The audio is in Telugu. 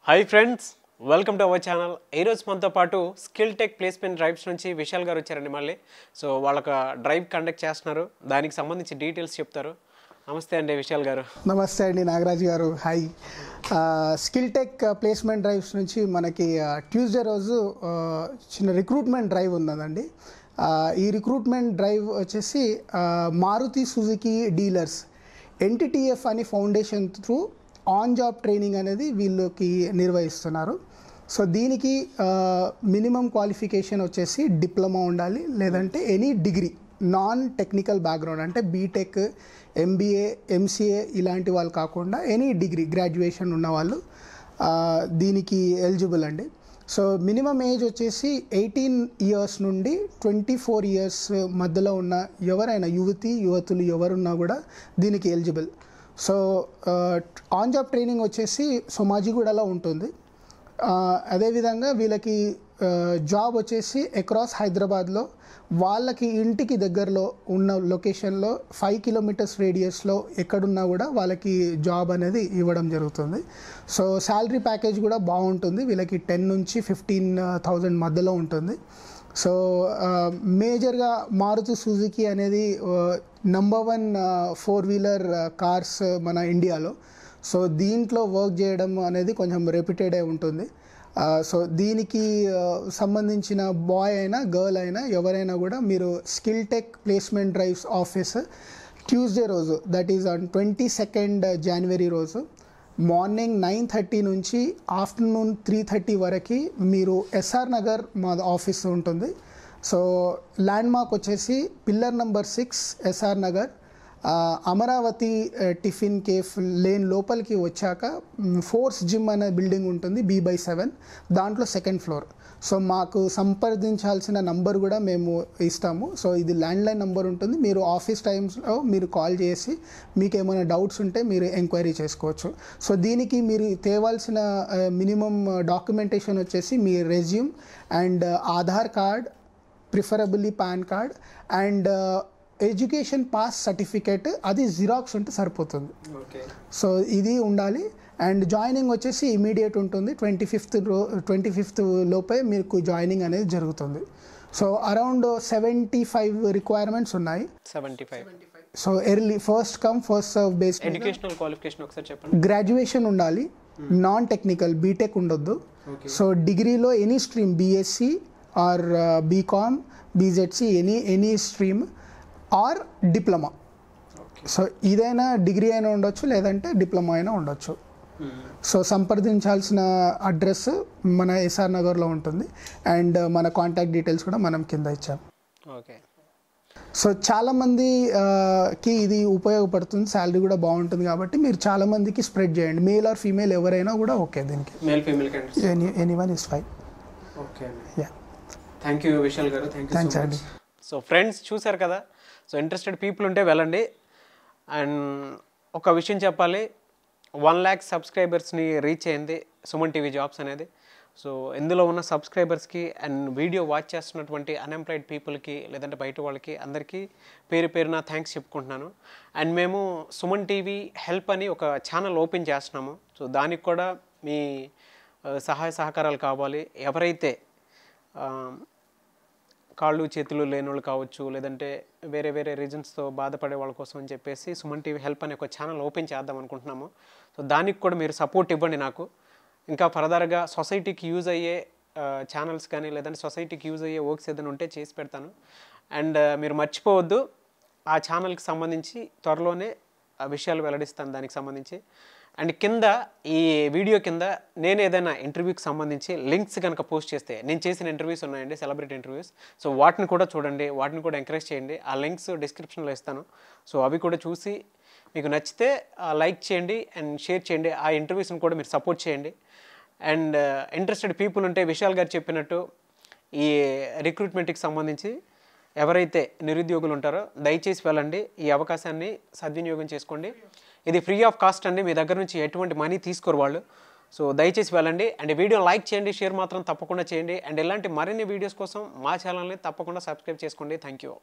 Hi friends, welcome to our channel. ఈరోజు మనతో పాటు స్కిల్ టెక్ ప్లేస్మెంట్ డ్రైవ్స్ నుంచి విశాల్ గారు వచ్చారండి మళ్ళీ. సో వాళ్ళొక డ్రైవ్ కండక్ట్ చేస్తున్నారు, దానికి సంబంధించి డీటెయిల్స్ చెప్తారు. నమస్తే అండి విశాల్ గారు. నమస్తే అండి నాగరాజ్ గారు. Hi. Skill tech placement drives నుంచి మనకి ట్యూస్డే రోజు చిన్న రిక్రూట్మెంట్ డ్రైవ్ ఉన్నదండి. ఈ రిక్రూట్మెంట్ డ్రైవ్ వచ్చేసి మారుతి సుజుకి డీలర్స్ ఎన్టీటీఎఫ్ అని foundation through on job training అనేది వీళ్ళకి నిర్వహిస్తున్నారు. సో దీనికి మినిమం క్వాలిఫికేషన్ వచ్చేసి డిప్లొమా ఉండాలి, లేదంటే any degree non technical background అంటే బీటెక్, ఎంబీఏ, ఎంసీఏ ఇలాంటి వాళ్ళు కాకుండా ఎనీ డిగ్రీ గ్రాడ్యుయేషన్ ఉన్న వాళ్ళు దీనికి ఎలిజిబుల్ అండి. సో మినిమం ఏజ్ వచ్చేసి 18 ఇయర్స్ నుండి 24 ఇయర్స్ మధ్యలో ఉన్న ఎవరైనా యువతులు ఎవరున్నా కూడా దీనికి eligible. So on job training వచ్చేసి సోమాజిగూడలో ఉంటుంది. అదేవిధంగా వీళ్ళకి జాబ్ వచ్చేసి అక్రాస్ హైదరాబాద్లో వాళ్ళకి ఇంటికి దగ్గరలో ఉన్న లొకేషన్లో 5 కిలోమీటర్స్ రేడియస్లో ఎక్కడున్నా కూడా వాళ్ళకి జాబ్ అనేది ఇవ్వడం జరుగుతుంది. సో శాలరీ ప్యాకేజ్ కూడా బాగుంటుంది, వీళ్ళకి 10 నుంచి 15,000 మధ్యలో ఉంటుంది. సో మేజర్గా మారుతి సుజుకి అనేది నంబర్ 1 4-వీలర్ కార్స్ మన ఇండియాలో. సో దీంట్లో వర్క్ చేయడం అనేది కొంచెం రెప్యూటెడే ఉంటుంది. సో దీనికి సంబంధించిన బాయ్ అయినా గర్ల్ అయినా ఎవరైనా కూడా మీరు skill tech placement drives office Tuesday రోజు, దట్ ఈజ్ ఆన్ 22nd జనవరి రోజు మార్నింగ్ 9:30 నుంచి ఆఫ్టర్నూన్ 3:30 వరకు మీరు ఎస్ఆర్ నగర్ మా ఆఫీస్ ఉంటుంది. సో ల్యాండ్ మార్క్ వచ్చేసి pillar number 6 SR Nagar, Amaravati tiffin cafe lane లోపలికి వచ్చాక ఫోర్స్ జిమ్ అనే బిల్డింగ్ ఉంటుంది B/7, దాంట్లో 2nd ఫ్లోర్. సో మాకు సంప్రదించాల్సిన నంబర్ కూడా మేము ఇస్తాము. సో ఇది ల్యాండ్లైన్ నంబర్ ఉంటుంది, మీరు ఆఫీస్ టైమ్స్లో మీరు కాల్ చేసి మీకు ఏమైనా డౌట్స్ ఉంటే మీరు ఎంక్వైరీ చేసుకోవచ్చు. సో దీనికి మీరు తేవాల్సిన మినిమం డాక్యుమెంటేషన్ వచ్చేసి మీ resume and Aadhaar card, preferably PAN card and education pass certificate, అది జిరాక్స్ ఉంటే సరిపోతుంది. సో ఇది ఉండాలి. అండ్ జాయినింగ్ వచ్చేసి ఇమీడియట్ ఉంటుంది, 25th లోపే మీకు జాయినింగ్ అనేది జరుగుతుంది. సో అరౌండ్ 75 రిక్వైర్మెంట్స్ ఉన్నాయి. 75. So early first come first serve base. Educational qualification ఒకసారి చెప్పండి. గ్రాడ్యుయేషన్ ఉండాలి, నాన్ టెక్నికల్ బీటెక్ ఉండొద్దు. సో డిగ్రీలో any stream BSc or BCom, BZC, any stream or diploma. So ఇదైనా డిగ్రీ అయినా ఉండొచ్చు, లేదంటే డిప్లొమా అయినా ఉండొచ్చు. సో సంప్రదించాల్సిన అడ్రస్ మన ఎస్ఆర్ నగర్లో ఉంటుంది అండ్ మన కాంటాక్ట్ డీటెయిల్స్ కూడా మనం కింద ఇచ్చాం. ఓకే. సో చాలామందికి ఇది ఉపయోగపడుతుంది, శాలరీ కూడా బాగుంటుంది కాబట్టి మీరు చాలామందికి స్ప్రెడ్ చేయండి. మేల్ ఆర్ ఫీమేల్ ఎవరైనా కూడా ఓకే, దీనికి male female anyone is fine. Okay. Yeah, thank you Vishal గారు. థ్యాంక్స్ అండి. సో ఫ్రెండ్స్ చూసారు కదా. సో ఇంట్రెస్టెడ్ పీపుల్ ఉంటే వెళ్ళండి. అండ్ ఒక విషయం చెప్పాలి, 1 lakh సబ్స్క్రైబర్స్ని రీచ్ అయింది సుమన్ టీవీ జాబ్స్ అనేది. సో ఇందులో ఉన్న సబ్స్క్రైబర్స్కి అండ్ వీడియో వాచ్ చేస్తున్నటువంటి అన్ఎంప్లాయిడ్ పీపుల్కి, లేదంటే బయట వాళ్ళకి అందరికీ పేరున థ్యాంక్స్ చెప్పుకుంటున్నాను. అండ్ మేము సుమన్ టీవీ హెల్ప్ అని ఒక ఛానల్ ఓపెన్ చేస్తున్నాము. సో దానికి కూడా మీ సహాయ సహకారాలు కావాలి. ఎవరైతే కాళ్ళు చేతులు లేని వాళ్ళు కావచ్చు, లేదంటే వేరే రీజన్స్తో బాధపడే వాళ్ళ కోసం అని చెప్పేసి సుమన్ టీవీ హెల్ప్ అనే ఒక ఛానల్ ఓపెన్ చేద్దాం అనుకుంటున్నాము. సో దానికి కూడా మీరు సపోర్ట్ ఇవ్వండి నాకు. ఇంకా ఫర్దర్గా సొసైటీకి యూజ్ అయ్యే ఛానల్స్ కానీ, లేదంటే సొసైటీకి యూజ్ అయ్యే వర్క్స్ ఏదైనా ఉంటే చేసి పెడతాను. అండ్ మీరు మర్చిపోవద్దు, ఆ ఛానల్కి సంబంధించి త్వరలోనే ఆ విషయాలు వెల్లడిస్తాను దానికి సంబంధించి. అండ్ కింద ఈ వీడియో కింద నేను ఏదైనా ఇంటర్వ్యూకి సంబంధించి లింక్స్ కనుక పోస్ట్ చేస్తే, నేను చేసిన ఇంటర్వ్యూస్ ఉన్నాయండి, సెలబ్రిటీ ఇంటర్వ్యూస్. సో వాటిని కూడా చూడండి, వాటిని కూడా ఎంకరేజ్ చేయండి. ఆ లింక్స్ డిస్క్రిప్షన్లో ఇస్తాను. సో అవి కూడా చూసి మీకు నచ్చితే లైక్ చేయండి అండ్ షేర్ చేయండి. ఆ ఇంటర్వ్యూస్ని కూడా మీరు సపోర్ట్ చేయండి. అండ్ ఇంట్రెస్టెడ్ పీపుల్ ఉంటే విశాల్ గారు చెప్పినట్టు ఈ రిక్రూట్మెంట్కి సంబంధించి ఎవరైతే నిరుద్యోగులు ఉంటారో దయచేసి వెళ్ళండి, ఈ అవకాశాన్ని సద్వినియోగం చేసుకోండి. ఇది ఫ్రీ ఆఫ్ కాస్ట్ అండి, మీ దగ్గర నుంచి ఎటువంటి మనీ తీసుకోరు వాళ్ళు. సో దయచేసి వెళ్ళండి అండ్ వీడియో లైక్ చేయండి, షేర్ మాత్రం తప్పకుండా చేయండి. అండ్ ఇలాంటి మరిన్ని వీడియోస్ కోసం మా ఛానల్ని తప్పకుండా సబ్స్క్రైబ్ చేసుకోండి. Thank you.